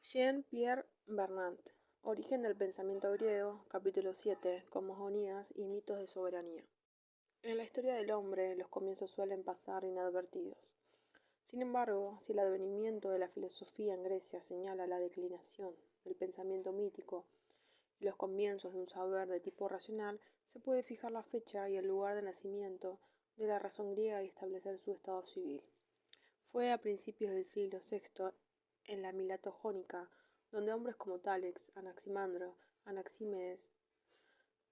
Jean-Pierre Vernant, Origen del pensamiento griego, capítulo 7, Cosmogonías y mitos de soberanía. En la historia del hombre, los comienzos suelen pasar inadvertidos. Sin embargo, si el advenimiento de la filosofía en Grecia señala la declinación del pensamiento mítico y los comienzos de un saber de tipo racional, se puede fijar la fecha y el lugar de nacimiento de la razón griega y establecer su estado civil. Fue a principios del siglo VI, en la Mileto jónica, donde hombres como Tales, Anaximandro, Anaxímedes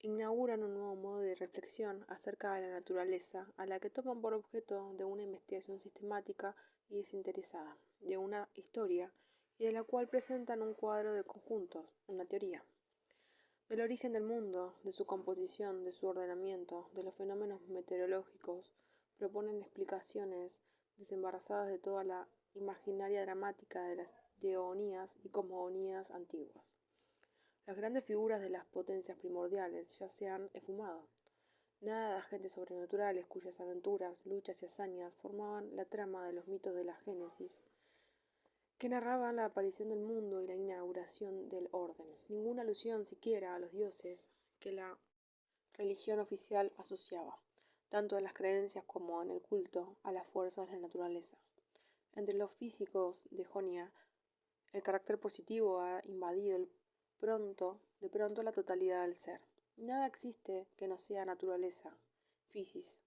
inauguran un nuevo modo de reflexión acerca de la naturaleza, a la que toman por objeto de una investigación sistemática y desinteresada de una historia, y de la cual presentan un cuadro de conjuntos, una teoría. Del origen del mundo, de su composición, de su ordenamiento, de los fenómenos meteorológicos, proponen explicaciones desembarazadas de toda la imaginaria dramática de las teogonías y cosmogonías antiguas. Las grandes figuras de las potencias primordiales ya se han esfumado. Nada de agentes sobrenaturales cuyas aventuras, luchas y hazañas formaban la trama de los mitos de la Génesis, que narraban la aparición del mundo y la inauguración del orden. Ninguna alusión siquiera a los dioses que la religión oficial asociaba, tanto en las creencias como en el culto a las fuerzas de la naturaleza. Entre los físicos de Jonia, el carácter positivo ha invadido de pronto la totalidad del ser. Nada existe que no sea naturaleza, physis.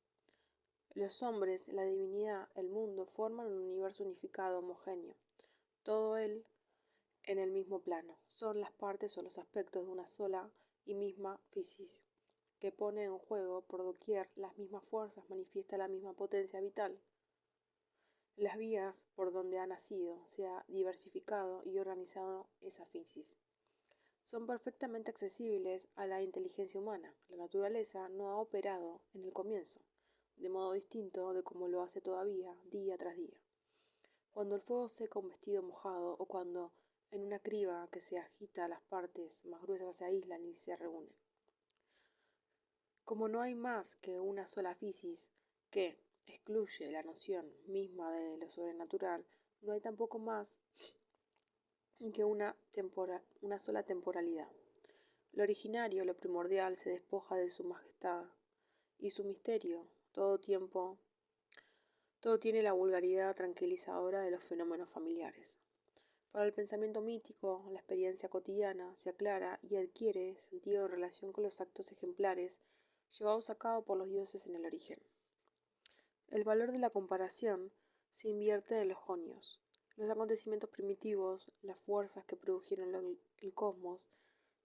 Los hombres, la divinidad, el mundo forman un universo unificado, homogéneo. Todo él en el mismo plano. Son las partes o los aspectos de una sola y misma physis, que pone en juego por doquier las mismas fuerzas, manifiesta la misma potencia vital. Las vías por donde ha nacido, se ha diversificado y organizado esa physis son perfectamente accesibles a la inteligencia humana. La naturaleza no ha operado en el comienzo, de modo distinto de como lo hace todavía, día tras día. Cuando el fuego seca un vestido mojado o cuando en una criba que se agita las partes más gruesas se aíslan y se reúnen. Como no hay más que una sola physis que excluye la noción misma de lo sobrenatural, no hay tampoco más que una sola temporalidad. Lo originario, lo primordial, se despoja de su majestad y su misterio. Todo tiene la vulgaridad tranquilizadora de los fenómenos familiares. Para el pensamiento mítico, la experiencia cotidiana se aclara y adquiere sentido en relación con los actos ejemplares llevados a cabo por los dioses en el origen. El valor de la comparación se invierte en los jonios. Los acontecimientos primitivos, las fuerzas que produjeron el cosmos,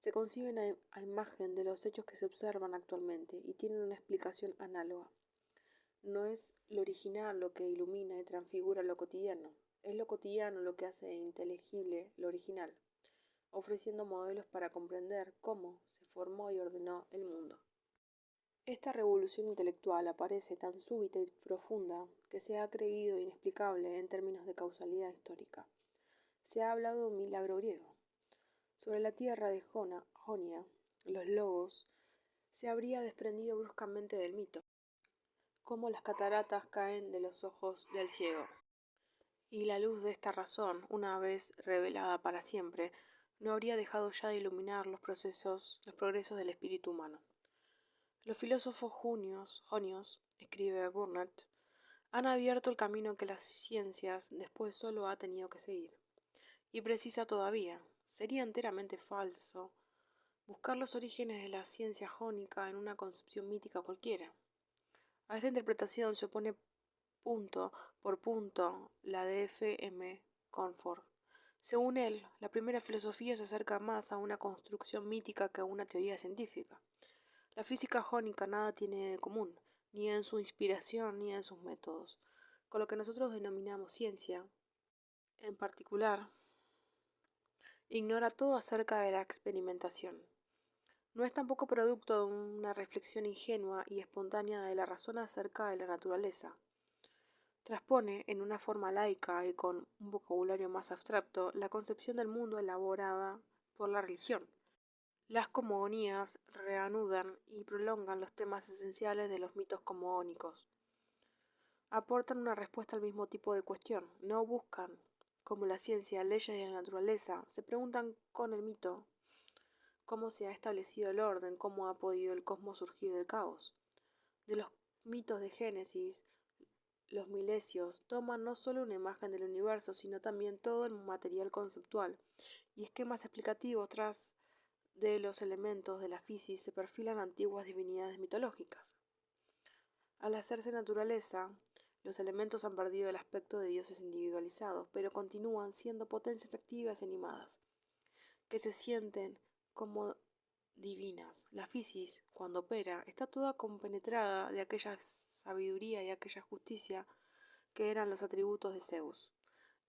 se conciben a imagen de los hechos que se observan actualmente y tienen una explicación análoga. No es lo original lo que ilumina y transfigura lo cotidiano, es lo cotidiano lo que hace inteligible lo original, ofreciendo modelos para comprender cómo se formó y ordenó el mundo. Esta revolución intelectual aparece tan súbita y profunda que se ha creído inexplicable en términos de causalidad histórica. Se ha hablado de un milagro griego. Sobre la tierra de Jonia, los logos se habría desprendido bruscamente del mito, como las cataratas caen de los ojos del ciego. Y la luz de esta razón, una vez revelada para siempre, no habría dejado ya de iluminar los progresos del espíritu humano. Los filósofos jonios, escribe Burnet, han abierto el camino que las ciencias después solo ha tenido que seguir. Y precisa todavía. Sería enteramente falso buscar los orígenes de la ciencia jónica en una concepción mítica cualquiera. A esta interpretación se opone punto por punto la de F. M. Comfort. Según él, la primera filosofía se acerca más a una construcción mítica que a una teoría científica. La física jónica nada tiene de común, ni en su inspiración ni en sus métodos, con lo que nosotros denominamos ciencia. En particular, ignora todo acerca de la experimentación. No es tampoco producto de una reflexión ingenua y espontánea de la razón acerca de la naturaleza. Transpone en una forma laica y con un vocabulario más abstracto la concepción del mundo elaborada por la religión. Las cosmogonías reanudan y prolongan los temas esenciales de los mitos cosmogónicos. Aportan una respuesta al mismo tipo de cuestión, no buscan como la ciencia, leyes de la naturaleza, se preguntan con el mito cómo se ha establecido el orden, cómo ha podido el cosmos surgir del caos. De los mitos de Génesis, los milesios toman no solo una imagen del universo, sino también todo el material conceptual y esquemas explicativos tras de los elementos de la física se perfilan antiguas divinidades mitológicas. Al hacerse naturaleza, los elementos han perdido el aspecto de dioses individualizados, pero continúan siendo potencias activas y animadas, que se sienten como divinas. La física, cuando opera, está toda compenetrada de aquella sabiduría y aquella justicia que eran los atributos de Zeus.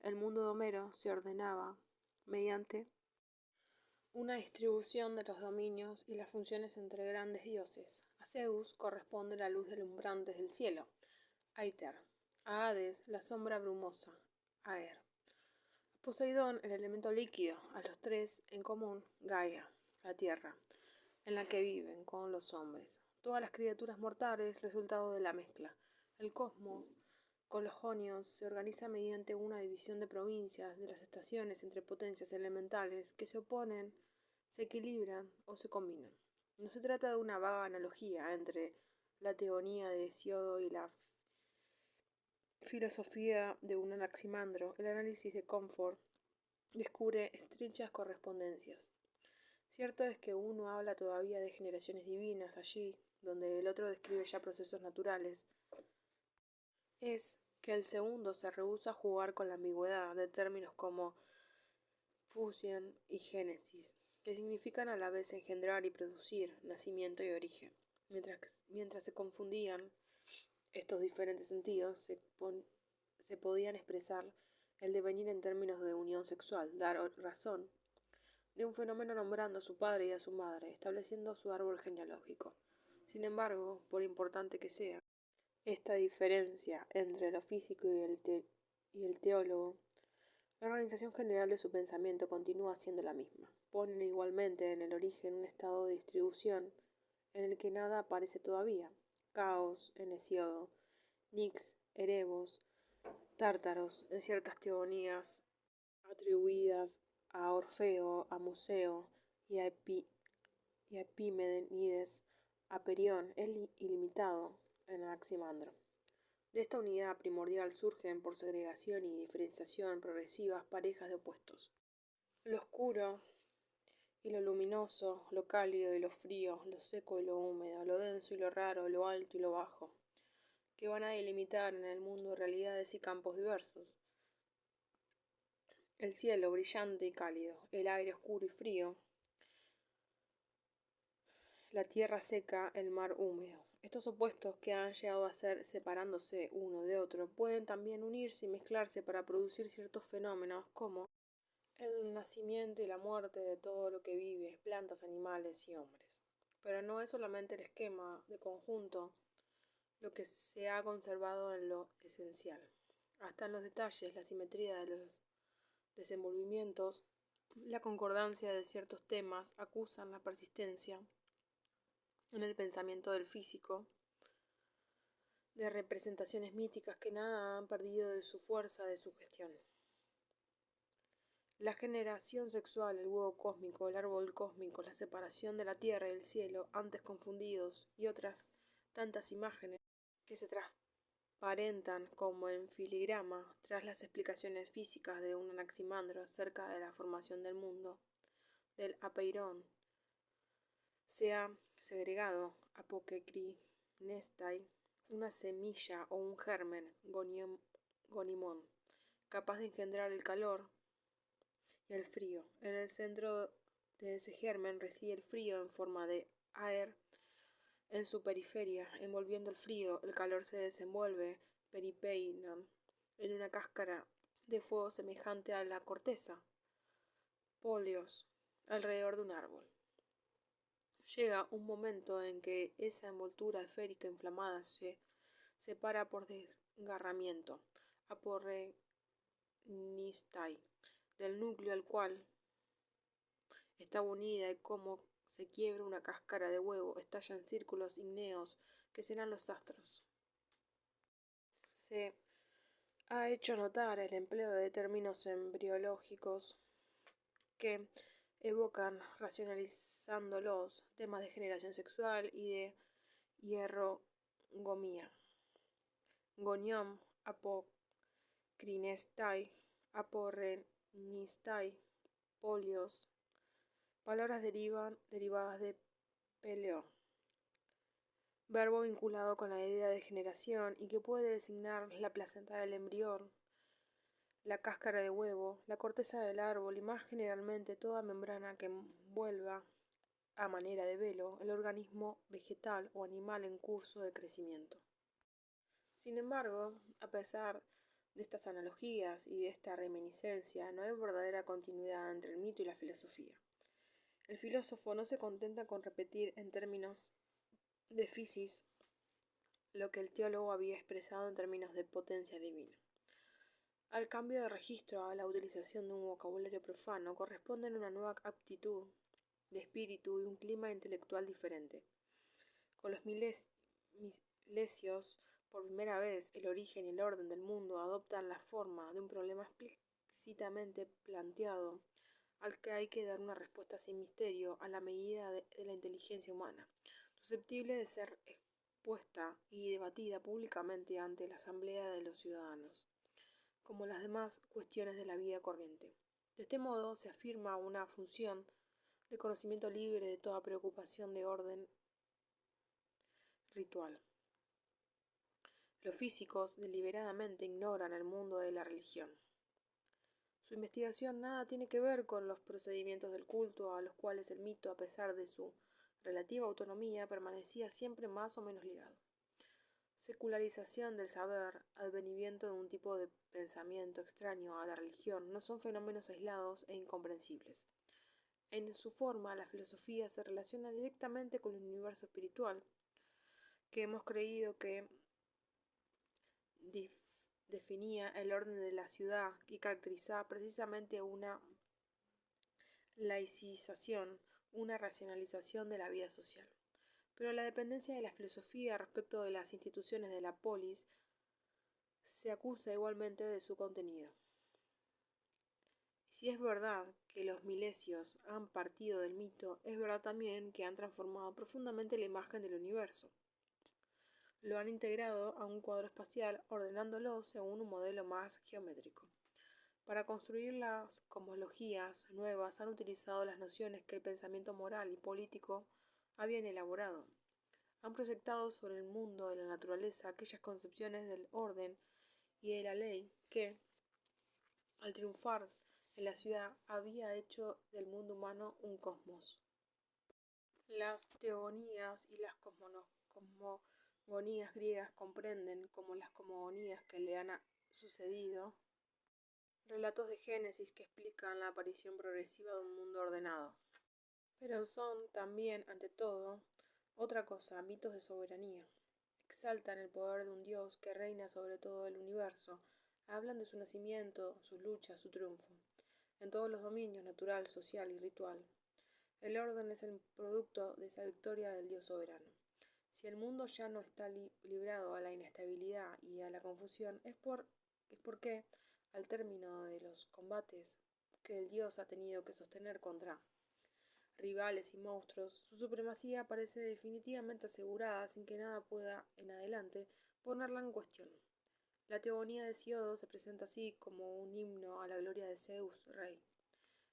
El mundo de Homero se ordenaba mediante una distribución de los dominios y las funciones entre grandes dioses. A Zeus corresponde la luz deslumbrante del cielo, Aether; a Hades la sombra brumosa, Aer; a Poseidón el elemento líquido; a los tres en común, Gaia, la tierra, en la que viven con los hombres todas las criaturas mortales, resultado de la mezcla. El cosmos, con los jonios, se organiza mediante una división de provincias, de las estaciones entre potencias elementales que se oponen, se equilibran o se combinan. No se trata de una vaga analogía entre la teogonía de Hesiodo y la filosofía de un Anaximandro. El análisis de Comfort descubre estrechas correspondencias. Cierto es que uno habla todavía de generaciones divinas allí, donde el otro describe ya procesos naturales. Es que el segundo se rehúsa a jugar con la ambigüedad de términos como fusión y génesis, que significan a la vez engendrar y producir, nacimiento y origen. Mientras se confundían estos diferentes sentidos, se podían expresar el devenir en términos de unión sexual, dar razón de un fenómeno nombrando a su padre y a su madre, estableciendo su árbol genealógico. Sin embargo, por importante que sea esta diferencia entre lo físico y el teólogo, la organización general de su pensamiento continúa siendo la misma. Ponen igualmente en el origen un estado de distribución en el que nada aparece todavía. Caos en Hesiodo, Nix, Erebos, Tártaros en ciertas teogonías atribuidas a Orfeo, a Museo y a Epimenides, a Perión, el ilimitado en Anaximandro. De esta unidad primordial surgen por segregación y diferenciación progresivas parejas de opuestos. Lo oscuro y lo luminoso, lo cálido y lo frío, lo seco y lo húmedo, lo denso y lo raro, lo alto y lo bajo, que van a delimitar en el mundo realidades y campos diversos. El cielo brillante y cálido, el aire oscuro y frío, la tierra seca, el mar húmedo. Estos opuestos que han llegado a ser separándose uno de otro pueden también unirse y mezclarse para producir ciertos fenómenos como el nacimiento y la muerte de todo lo que vive, plantas, animales y hombres. Pero no es solamente el esquema de conjunto lo que se ha conservado en lo esencial. Hasta en los detalles, la simetría de los desenvolvimientos, la concordancia de ciertos temas acusan la persistencia en el pensamiento del físico de representaciones míticas que nada han perdido de su fuerza de sugestión. La generación sexual, el huevo cósmico, el árbol cósmico, la separación de la tierra y el cielo, antes confundidos, y otras tantas imágenes que se transparentan como en filigrama tras las explicaciones físicas de un Anaximandro acerca de la formación del mundo, del apeirón, se ha segregado Apokekrinestai, una semilla o un germen, gonimón, capaz de engendrar el calor y el frío. En el centro de ese germen reside el frío en forma de aer. En su periferia, envolviendo el frío, el calor se desenvuelve peripeinam, en una cáscara de fuego semejante a la corteza, póleos, alrededor de un árbol. Llega un momento en que esa envoltura esférica inflamada se separa por desgarramiento, aporrenistai, del núcleo al cual está unida y como se quiebra una cáscara de huevo, estallan círculos ígneos que serán los astros. Se ha hecho notar el empleo de términos embriológicos que evocan, racionalizándolos, temas de generación sexual y de hierogomía. Gonión, apocrinestai, aporrenistai, polios, palabras derivadas de peleo, verbo vinculado con la idea de generación y que puede designar la placenta del embrión, la cáscara de huevo, la corteza del árbol y más generalmente toda membrana que envuelva a manera de velo el organismo vegetal o animal en curso de crecimiento. Sin embargo, a pesar de estas analogías y de esta reminiscencia, no hay verdadera continuidad entre el mito y la filosofía. El filósofo no se contenta con repetir en términos de physis lo que el teólogo había expresado en términos de potencia divina. Al cambio de registro a la utilización de un vocabulario profano corresponden una nueva aptitud de espíritu y un clima intelectual diferente. Con los milesios, por primera vez, el origen y el orden del mundo adoptan la forma de un problema explícitamente planteado al que hay que dar una respuesta sin misterio a la medida de la inteligencia humana, susceptible de ser expuesta y debatida públicamente ante la asamblea de los ciudadanos, como las demás cuestiones de la vida corriente. De este modo se afirma una función de conocimiento libre de toda preocupación de orden ritual. Los físicos deliberadamente ignoran el mundo de la religión. Su investigación nada tiene que ver con los procedimientos del culto a los cuales el mito, a pesar de su relativa autonomía, permanecía siempre más o menos ligado. Secularización del saber, advenimiento de un tipo de pensamiento extraño a la religión, no son fenómenos aislados e incomprensibles. En su forma, la filosofía se relaciona directamente con el universo espiritual, que hemos creído que definía el orden de la ciudad y caracterizaba precisamente una laicización, una racionalización de la vida social. Pero la dependencia de la filosofía respecto de las instituciones de la polis se acusa igualmente de su contenido. Si es verdad que los milesios han partido del mito, es verdad también que han transformado profundamente la imagen del universo. Lo han integrado a un cuadro espacial, ordenándolo según un modelo más geométrico. Para construir las cosmologías nuevas han utilizado las nociones que el pensamiento moral y político habían elaborado. Han proyectado sobre el mundo de la naturaleza aquellas concepciones del orden y de la ley que, al triunfar en la ciudad, había hecho del mundo humano un cosmos. Las teogonías y las cosmogonías griegas comprenden, como las cosmogonías que le han sucedido, relatos de Génesis que explican la aparición progresiva de un mundo ordenado. Pero son también, ante todo, otra cosa, mitos de soberanía. Exaltan el poder de un Dios que reina sobre todo el universo, hablan de su nacimiento, sus luchas, su triunfo, en todos los dominios, natural, social y ritual. El orden es el producto de esa victoria del Dios soberano. Si el mundo ya no está librado a la inestabilidad y a la confusión, es porque, al término de los combates que el Dios ha tenido que sostener contra rivales y monstruos, su supremacía parece definitivamente asegurada sin que nada pueda, en adelante, ponerla en cuestión. La teogonía de Hesíodo se presenta así como un himno a la gloria de Zeus, rey.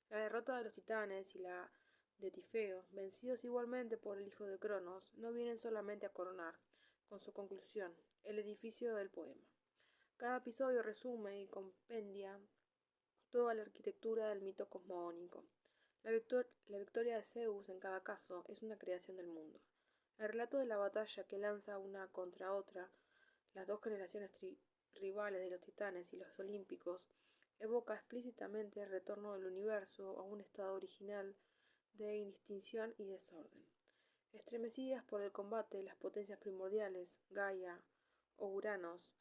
La derrota de los titanes y la de Tifeo, vencidos igualmente por el hijo de Cronos, no vienen solamente a coronar, con su conclusión, el edificio del poema. Cada episodio resume y compendia toda la arquitectura del mito cosmogónico. La victoria de Zeus, en cada caso, es una creación del mundo. El relato de la batalla que lanza una contra otra las dos generaciones rivales de los titanes y los olímpicos evoca explícitamente el retorno del universo a un estado original de indistinción y desorden. Estremecidas por el combate, las potencias primordiales, Gaia, Ouranos,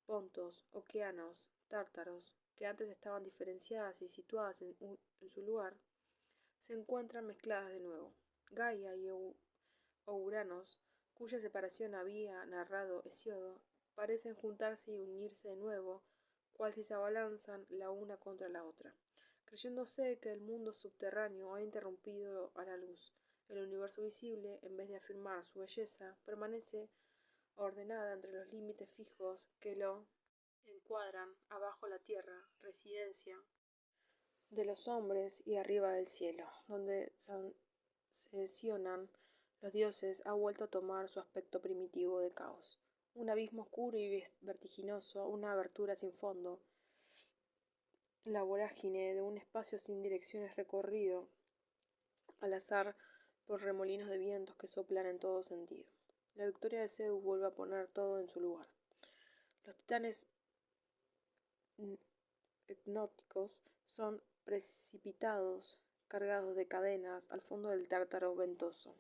Pontos, Okeanos, Tártaros, que antes estaban diferenciadas y situadas en su lugar, se encuentran mezcladas de nuevo. Gaia y Ouranos, cuya separación había narrado Hesíodo, parecen juntarse y unirse de nuevo cual si se abalanzan la una contra la otra, creyéndose que el mundo subterráneo ha interrumpido a la luz. El universo visible, en vez de afirmar su belleza, permanece ordenada entre los límites fijos que lo encuadran abajo la tierra, residencia de los hombres, y arriba del cielo, donde sesionan los dioses, ha vuelto a tomar su aspecto primitivo de caos. Un abismo oscuro y vertiginoso, una abertura sin fondo, la vorágine de un espacio sin direcciones recorrido al azar por remolinos de vientos que soplan en todo sentido. La victoria de Zeus vuelve a poner todo en su lugar. Los titanes hipnóticos son precipitados, cargados de cadenas, al fondo del Tártaro ventoso.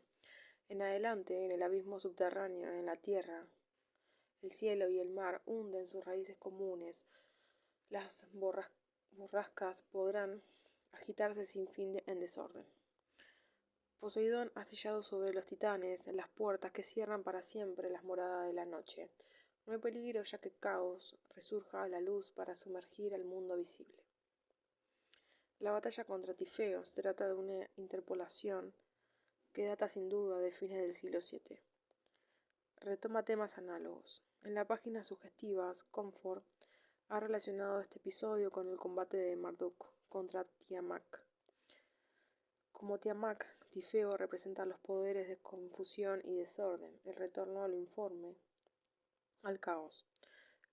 En adelante, en el abismo subterráneo, en la tierra, el cielo y el mar hunden sus raíces comunes. Las borrascas podrán agitarse sin fin en desorden. Poseidón ha sellado sobre los titanes las puertas que cierran para siempre las moradas de la noche. No hay peligro ya que Caos resurja a la luz para sumergir al mundo visible. La batalla contra Tifeo se trata de una interpolación que data sin duda de fines del siglo VII. Retoma temas análogos. En la página sugestivas, Comfort ha relacionado este episodio con el combate de Marduk contra Tiamat. Como Tiamat, Tifeo representa los poderes de confusión y desorden, el retorno al informe, al caos.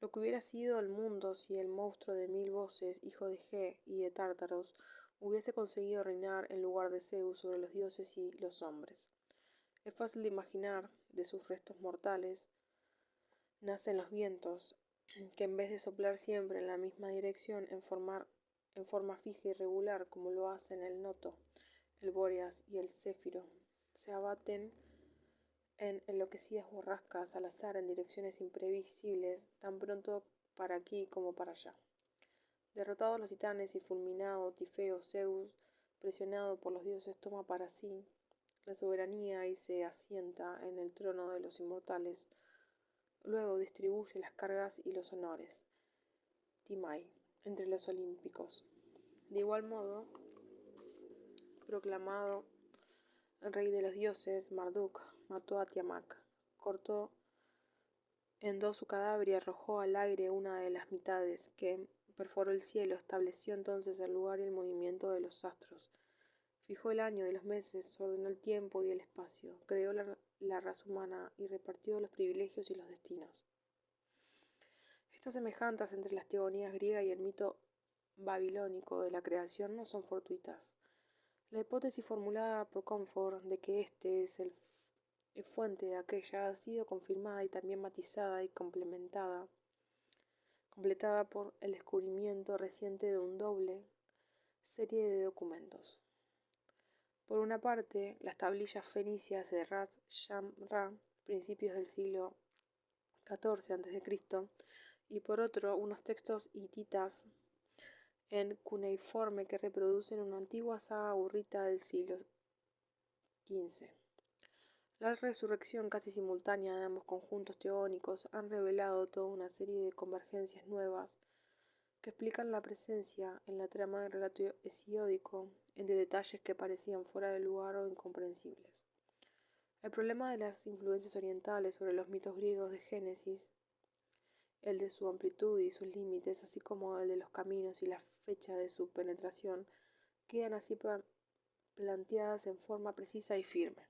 Lo que hubiera sido el mundo si el monstruo de 1000 voces, hijo de Ge y de Tártaros, hubiese conseguido reinar en lugar de Zeus sobre los dioses y los hombres. Es fácil de imaginar, de sus restos mortales, nacen los vientos, que en vez de soplar siempre en la misma dirección, en forma fija y regular, como lo hacen el Noto, el Bóreas y el Céfiro, se abaten en enloquecidas borrascas al azar en direcciones imprevisibles, tan pronto para aquí como para allá. Derrotados los titanes y fulminado Tifeo, Zeus, presionado por los dioses, toma para sí la soberanía y se asienta en el trono de los inmortales. Luego distribuye las cargas y los honores, Timai, entre los olímpicos. De igual modo, proclamado el rey de los dioses, Marduk mató a Tiamat, cortó en dos su cadáver y arrojó al aire una de las mitades, que perforó el cielo. Estableció entonces el lugar y el movimiento de los astros. Fijó el año y los meses, ordenó el tiempo y el espacio, creó la raza humana y repartió los privilegios y los destinos. Estas semejanzas entre las teogonías griega y el mito babilónico de la creación no son fortuitas. La hipótesis formulada por Comfort de que este es el fuente de aquella ha sido confirmada y también matizada y completada por el descubrimiento reciente de un doble serie de documentos. Por una parte, las tablillas fenicias de Ras Shamra, principios del siglo XIV a.C., y por otro, unos textos hititas en cuneiforme que reproducen una antigua saga hurrita del siglo XV. La resurrección casi simultánea de ambos conjuntos teónicos han revelado toda una serie de convergencias nuevas que explican la presencia en la trama del relato hesiódico de detalles que parecían fuera de lugar o incomprensibles. El problema de las influencias orientales sobre los mitos griegos de Génesis, el de su amplitud y sus límites, así como el de los caminos y la fecha de su penetración, quedan así planteadas en forma precisa y firme.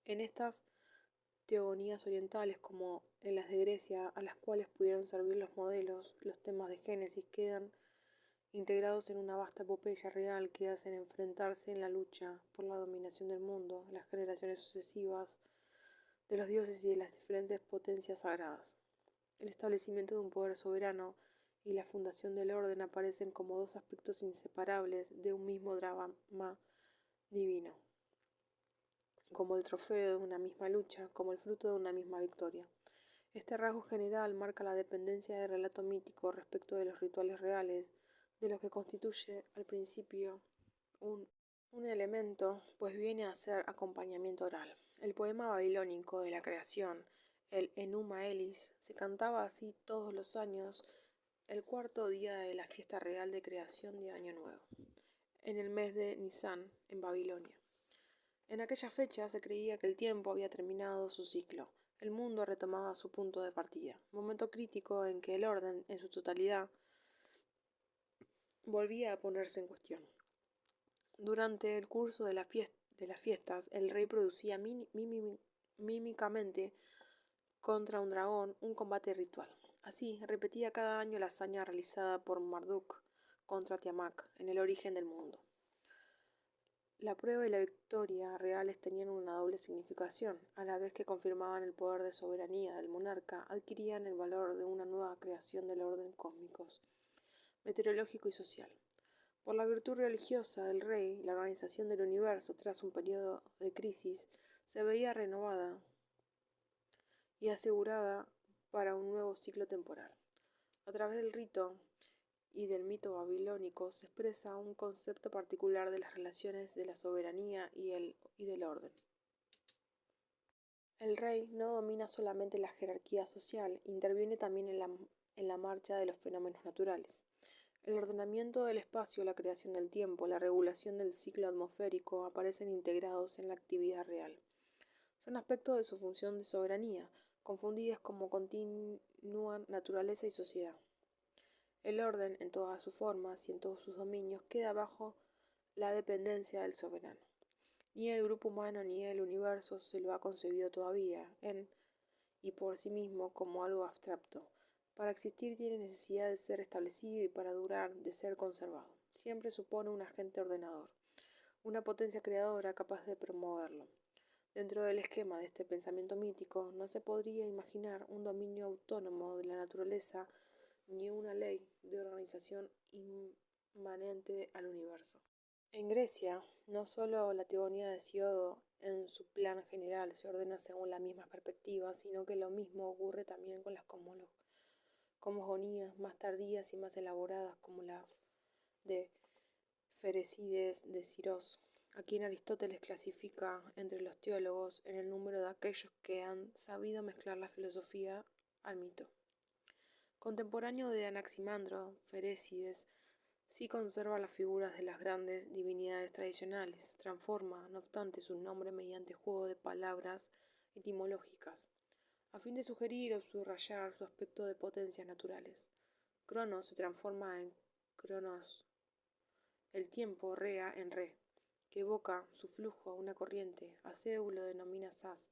En estas teogonías orientales, como en las de Grecia, a las cuales pudieron servir los modelos, los temas de Génesis quedan integrados en una vasta epopeya real que hacen enfrentarse en la lucha por la dominación del mundo, las generaciones sucesivas de los dioses y de las diferentes potencias sagradas. El establecimiento de un poder soberano y la fundación del orden aparecen como dos aspectos inseparables de un mismo drama divino, como el trofeo de una misma lucha, como el fruto de una misma victoria. Este rasgo general marca la dependencia del relato mítico respecto de los rituales reales, de lo que constituye al principio un elemento, pues viene a ser acompañamiento oral. El poema babilónico de la creación, el Enuma Elis, se cantaba así todos los años el cuarto día de la fiesta real de creación de Año Nuevo, en el mes de Nisan, en Babilonia. En aquella fecha se creía que el tiempo había terminado su ciclo, el mundo retomaba su punto de partida, momento crítico en que el orden, en su totalidad, volvía a ponerse en cuestión. Durante el curso de las fiestas, el rey producía mímicamente contra un dragón un combate ritual. Así, repetía cada año la hazaña realizada por Marduk contra Tiamat en el origen del mundo. La prueba y la victoria reales tenían una doble significación, a la vez que confirmaban el poder de soberanía del monarca, adquirían el valor de una nueva creación del orden cósmico, meteorológico y social. Por la virtud religiosa del rey, la organización del universo tras un periodo de crisis se veía renovada y asegurada para un nuevo ciclo temporal. A través del rito y del mito babilónico se expresa un concepto particular de las relaciones de la soberanía y del orden. El rey no domina solamente la jerarquía social, interviene también en la marcha de los fenómenos naturales. El ordenamiento del espacio, la creación del tiempo, la regulación del ciclo atmosférico aparecen integrados en la actividad real. Son aspectos de su función de soberanía, confundidas como continúan naturaleza y sociedad. El orden, en todas sus formas y en todos sus dominios, queda bajo la dependencia del soberano. Ni el grupo humano ni el universo se lo ha concebido todavía en y por sí mismo como algo abstracto. Para existir tiene necesidad de ser establecido y para durar de ser conservado. Siempre supone un agente ordenador, una potencia creadora capaz de promoverlo. Dentro del esquema de este pensamiento mítico no se podría imaginar un dominio autónomo de la naturaleza ni una ley de organización inmanente al universo. En Grecia, no solo la teogonía de Hesíodo en su plan general se ordena según la misma perspectiva, sino que lo mismo ocurre también con las cosmogonías más tardías y más elaboradas como la de Ferécides de Siros, a quien Aristóteles clasifica entre los teólogos en el número de aquellos que han sabido mezclar la filosofía al mito. Contemporáneo de Anaximandro, Ferécides sí conserva las figuras de las grandes divinidades tradicionales, transforma, no obstante, su nombre mediante juego de palabras etimológicas, a fin de sugerir o subrayar su aspecto de potencias naturales. Cronos se transforma en Cronos, el tiempo rea en re, que evoca su flujo a una corriente, a Zeus lo denomina Sas,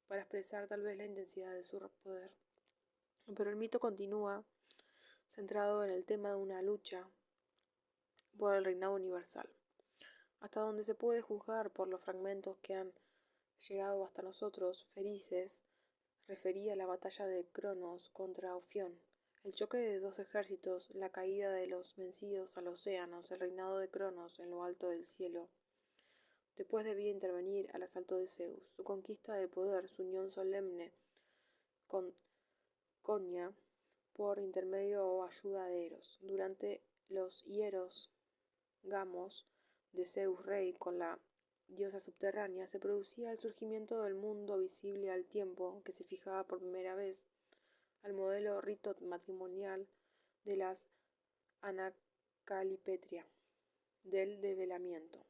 para expresar tal vez la intensidad de su poder. Pero el mito continúa centrado en el tema de una lucha por el reinado universal. Hasta donde se puede juzgar por los fragmentos que han llegado hasta nosotros, Ferécides refería la batalla de Cronos contra Ofión, el choque de dos ejércitos, la caída de los vencidos al océano, el reinado de Cronos en lo alto del cielo. Después debía intervenir al asalto de Zeus, su conquista del poder, su unión solemne con Conia por intermedio o ayuda de Eros. Durante los hieros gamos de Zeus rey con la diosa subterránea se producía el surgimiento del mundo visible al tiempo que se fijaba por primera vez al modelo rito matrimonial de las Anacalipetria, del develamiento.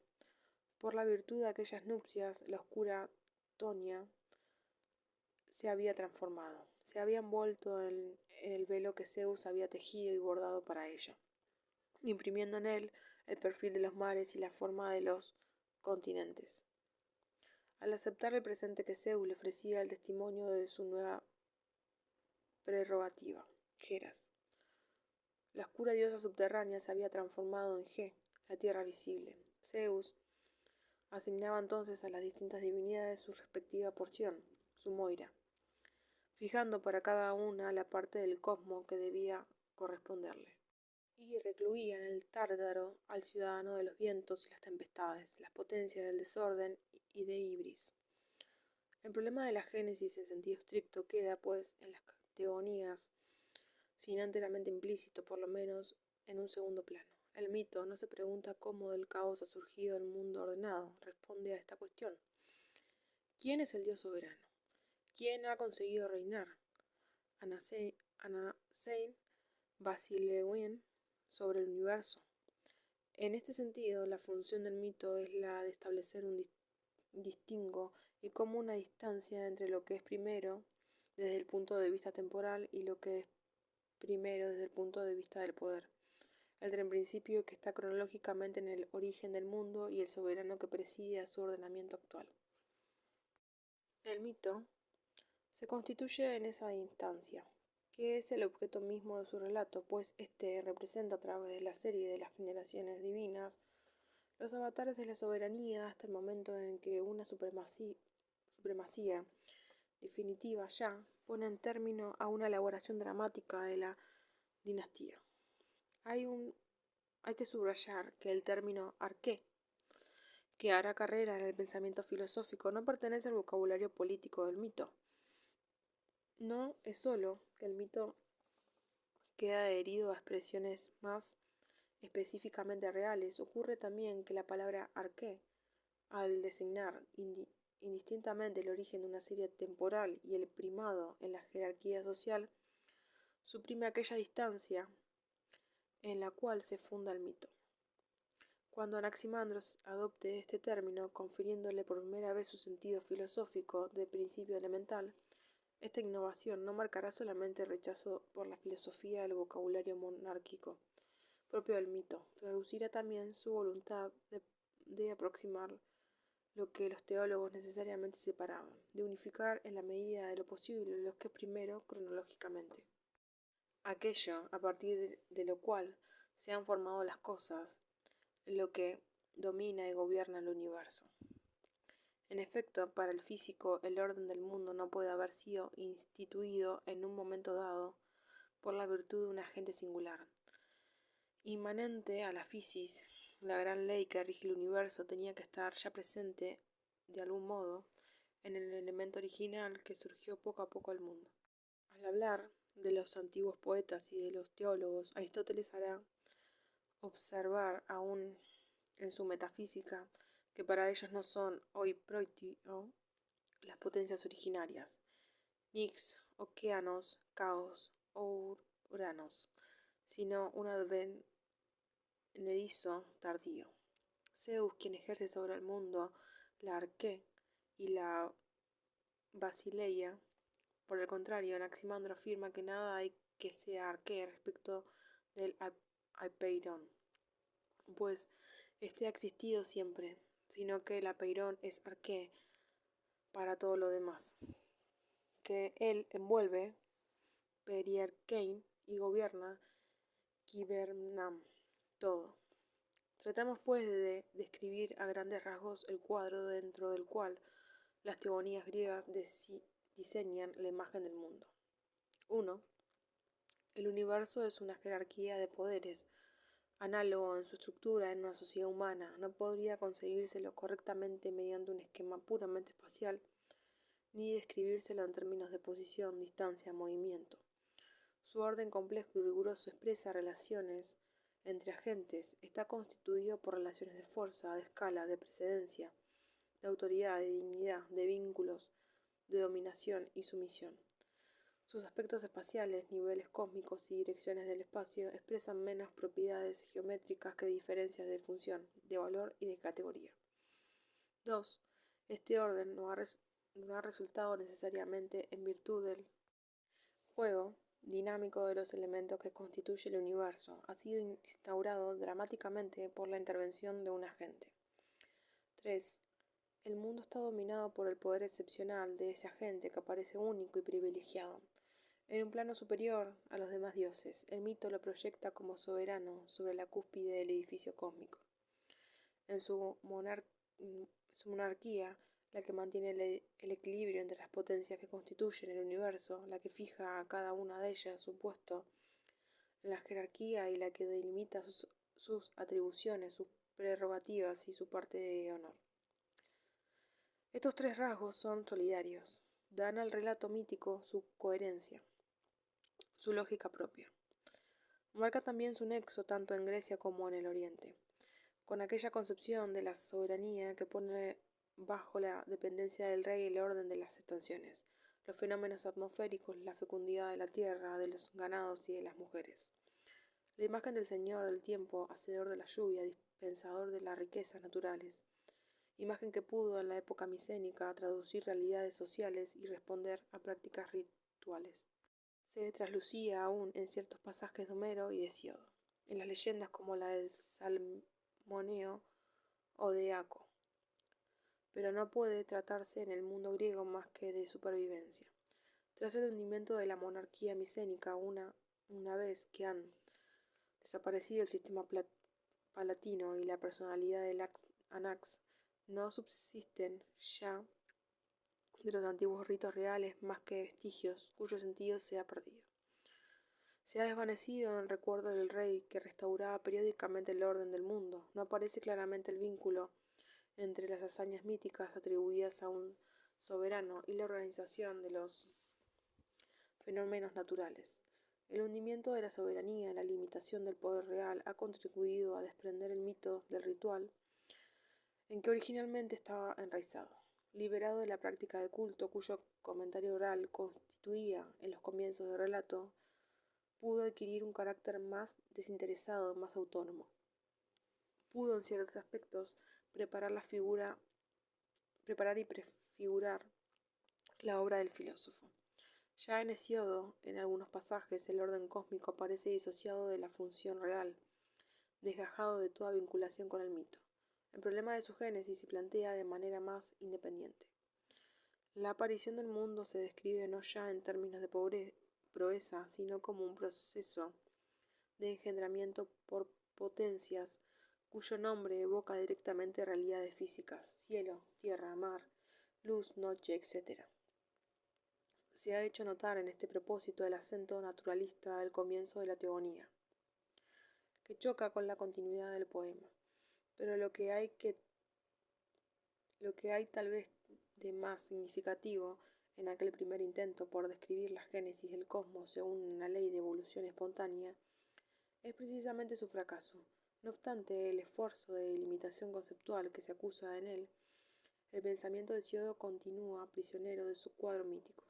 Por la virtud de aquellas nupcias, la oscura Tonia se había transformado, se había envuelto en el velo que Zeus había tejido y bordado para ella, imprimiendo en él el perfil de los mares y la forma de los continentes. Al aceptar el presente que Zeus le ofrecía el testimonio de su nueva prerrogativa, Geras, la oscura diosa subterránea se había transformado en Ge, la tierra visible. Zeus asignaba entonces a las distintas divinidades su respectiva porción, su moira, fijando para cada una la parte del cosmos que debía corresponderle, y recluía en el Tártaro al ciudadano de los vientos y las tempestades, las potencias del desorden y de Ibris. El problema de la génesis en sentido estricto queda, pues, en las teogonías, sino enteramente implícito, por lo menos en un segundo plano. El mito no se pregunta cómo del caos ha surgido el mundo ordenado, responde a esta cuestión. ¿Quién es el Dios soberano? ¿Quién ha conseguido reinar? Anasein basileuen sobre el universo. En este sentido, la función del mito es la de establecer un distingo y como una distancia entre lo que es primero desde el punto de vista temporal y lo que es primero desde el punto de vista del poder. El tren principio que está cronológicamente en el origen del mundo y el soberano que preside a su ordenamiento actual. El mito se constituye en esa instancia, que es el objeto mismo de su relato, pues éste representa a través de la serie de las generaciones divinas los avatares de la soberanía hasta el momento en que una supremacía definitiva ya pone en término a una elaboración dramática de la dinastía. Hay que subrayar que el término arqué, que hará carrera en el pensamiento filosófico, no pertenece al vocabulario político del mito. No es solo que el mito queda adherido a expresiones más específicamente reales, ocurre también que la palabra arqué, al designar indistintamente el origen de una serie temporal y el primado en la jerarquía social, suprime aquella distancia en la cual se funda el mito. Cuando Anaximandros adopte este término, confiriéndole por primera vez su sentido filosófico de principio elemental, esta innovación no marcará solamente el rechazo por la filosofía del vocabulario monárquico propio del mito, traducirá también su voluntad de aproximar lo que los teólogos necesariamente separaban, de unificar en la medida de lo posible lo que es primero cronológicamente. Aquello a partir de lo cual se han formado las cosas, lo que domina y gobierna el universo. En efecto, para el físico, el orden del mundo no puede haber sido instituido en un momento dado por la virtud de un agente singular. Inmanente a la fisis, la gran ley que rige el universo tenía que estar ya presente, de algún modo, en el elemento original que surgió poco a poco al mundo. Al hablar de los antiguos poetas y de los teólogos, Aristóteles hará observar aún en su metafísica que para ellos no son hoi proitio las potencias originarias, nix, okeanos, caos, uranos, sino un advenedizo tardío. Zeus, quien ejerce sobre el mundo la arqué y la basileia. Por el contrario, Anaximandro afirma que nada hay que sea arqué respecto del Apeirón, pues este ha existido siempre, sino que el Apeirón es arqué para todo lo demás, que él envuelve Perierkein y gobierna Kibernam, todo. Tratamos pues de describir a grandes rasgos el cuadro dentro del cual las teogonías griegas diseñan la imagen del mundo. 1. El universo es una jerarquía de poderes, análogo en su estructura en una sociedad humana. No podría concebírselo correctamente mediante un esquema puramente espacial, ni describírselo en términos de posición, distancia, movimiento. Su orden complejo y riguroso expresa relaciones entre agentes, está constituido por relaciones de fuerza, de escala, de precedencia, de autoridad, de dignidad, de vínculos, de dominación y sumisión. Sus aspectos espaciales, niveles cósmicos y direcciones del espacio expresan menos propiedades geométricas que diferencias de función, de valor y de categoría. 2. Este orden no ha resultado necesariamente en virtud del juego dinámico de los elementos que constituye el universo, ha sido instaurado dramáticamente por la intervención de un agente. 3. El mundo está dominado por el poder excepcional de ese agente que aparece único y privilegiado. En un plano superior a los demás dioses, el mito lo proyecta como soberano sobre la cúspide del edificio cósmico. En su monarquía, la que mantiene el equilibrio entre las potencias que constituyen el universo, la que fija a cada una de ellas su puesto en la jerarquía y la que delimita sus atribuciones, sus prerrogativas y su parte de honor. Estos tres rasgos son solidarios, dan al relato mítico su coherencia, su lógica propia. Marca también su nexo tanto en Grecia como en el Oriente, con aquella concepción de la soberanía que pone bajo la dependencia del rey el orden de las estaciones, los fenómenos atmosféricos, la fecundidad de la tierra, de los ganados y de las mujeres. La imagen del Señor del tiempo, hacedor de la lluvia, dispensador de las riquezas naturales, imagen que pudo en la época micénica traducir realidades sociales y responder a prácticas rituales. Se traslucía aún en ciertos pasajes de Homero y de Hesíodo, en las leyendas como la del Salmoneo o de Aco, pero no puede tratarse en el mundo griego más que de supervivencia. Tras el hundimiento de la monarquía micénica, una vez que han desaparecido el sistema palatino y la personalidad del Anax, no subsisten ya de los antiguos ritos reales más que vestigios cuyo sentido se ha perdido. Se ha desvanecido en recuerdo del rey que restauraba periódicamente el orden del mundo. No aparece claramente el vínculo entre las hazañas míticas atribuidas a un soberano y la organización de los fenómenos naturales. El hundimiento de la soberanía y la limitación del poder real ha contribuido a desprender el mito del ritual en que originalmente estaba enraizado. Liberado de la práctica de culto cuyo comentario oral constituía en los comienzos del relato, pudo adquirir un carácter más desinteresado, más autónomo. Pudo en ciertos aspectos preparar y prefigurar la obra del filósofo. Ya en Hesíodo, en algunos pasajes, el orden cósmico aparece disociado de la función real, desgajado de toda vinculación con el mito. El problema de su génesis se plantea de manera más independiente. La aparición del mundo se describe no ya en términos de proeza, sino como un proceso de engendramiento por potencias cuyo nombre evoca directamente realidades físicas: cielo, tierra, mar, luz, noche, etc. Se ha hecho notar en este propósito el acento naturalista del comienzo de la teogonía, que choca con la continuidad del poema, pero lo que hay tal vez de más significativo en aquel primer intento por describir la génesis del cosmos según una ley de evolución espontánea es precisamente su fracaso. No obstante el esfuerzo de delimitación conceptual que se acusa en él, el pensamiento de Hesíodo continúa prisionero de su cuadro mítico.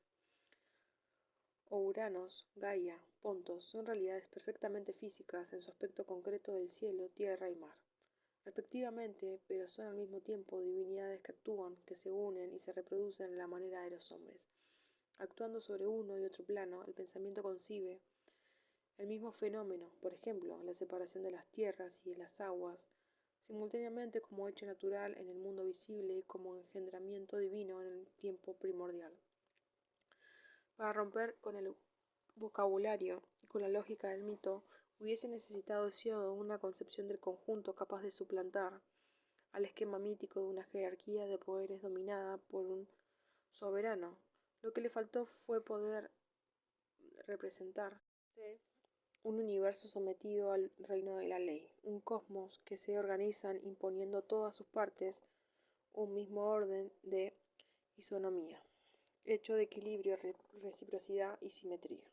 Uranos, Gaia, Pontos son realidades perfectamente físicas en su aspecto concreto del cielo, tierra y mar, respectivamente, pero son al mismo tiempo divinidades que actúan, que se unen y se reproducen en la manera de los hombres. Actuando sobre uno y otro plano, el pensamiento concibe el mismo fenómeno, por ejemplo, la separación de las tierras y de las aguas, simultáneamente como hecho natural en el mundo visible y como engendramiento divino en el tiempo primordial. Para romper con el vocabulario y con la lógica del mito, hubiese necesitado Hesíodo una concepción del conjunto capaz de suplantar al esquema mítico de una jerarquía de poderes dominada por un soberano. Lo que le faltó fue poder representar un universo sometido al reino de la ley, un cosmos que se organizan imponiendo todas sus partes un mismo orden de isonomía, hecho de equilibrio, reciprocidad y simetría.